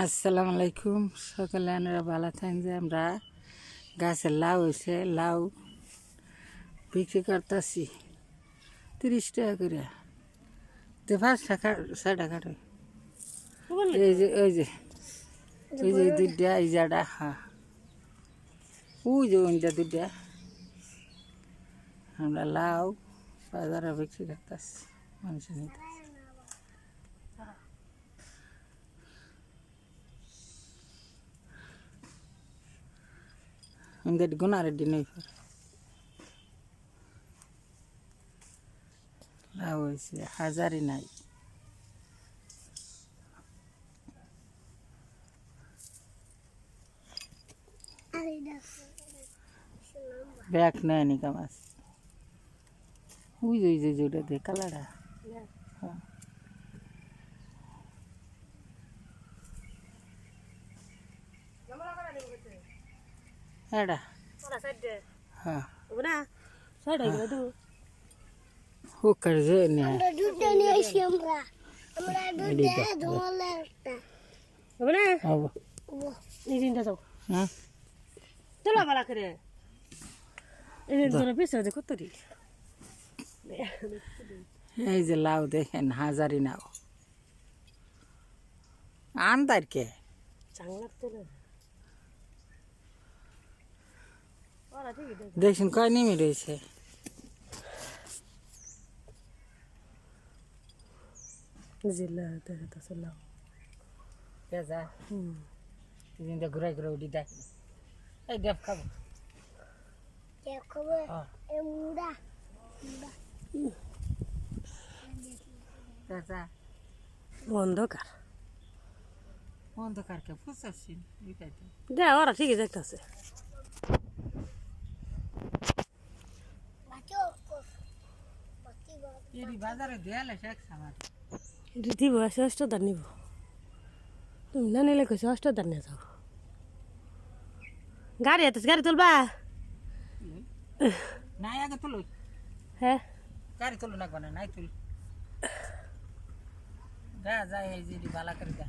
আসসালামু আলাইকুম। সকালে আমরা ভালো থাকেন যে আমরা গাছের লাউ হয়েছে, লাউ বিক্রি করতেছি 30 টাকা করে। তো 5 টাকা 6 টাকা। এই যে দুইটা, এই যাটা, হ্যাঁ ওই যে ওইটা দুইটা আমরা লাউ বাজারে বিক্রি করতেছি, মানুষ নিতে। আমাদের গুনারের নেই লাউ হয়েছে, হাজারই নাই। ব্যাগ নেয়নি কামাজ ওই যে যেটা দে কালারটা, হ্যাঁ এটা, হ্যাঁ হুকার যে নিয়ে হ্যাঁ এই যে লাউ দেখেন, হাজারি নাও আন্দার কে দেখছেন কয় নেমে রয়েছে। ঘুরাই ঘুরে উঠি দেখ, এই ডেপ খাবো অন্ধকার অন্ধকারকে বুঝছি দেখ ওরা ঠিকই দেখতেছে। বাজারে দেয়ালে শেখ আমার দিব আছে অষ্টদার নিব, তুমি না নিলে কইছো অষ্টদার নিয়ে যাও। গাড়ি আছে, গাড়ি তুলবা? নাই আগে তুলো, হ্যাঁ গাড়ি তুলো না কোনে নাই তুল যা যা, এই যে বালা করে যা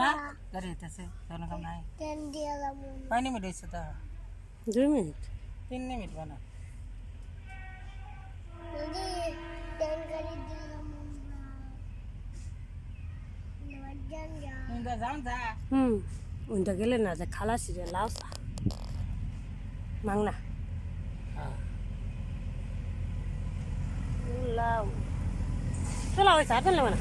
না, গাড়ি আছে তখন কাম নাই। কয় মিনিট হয়েছে তা? 2 মিনিট 3 মিনিট বানা। যান যা ওইটা গেলে না যে খালাসি রে লাউসা মাংনা লাউ তোলা হয়েছে আর ফেললে না।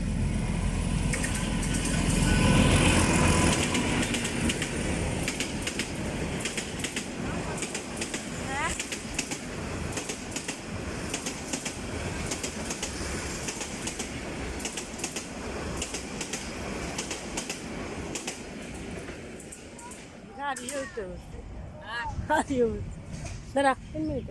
গাড়ি হইতে দাঁড়া 3 মিনিট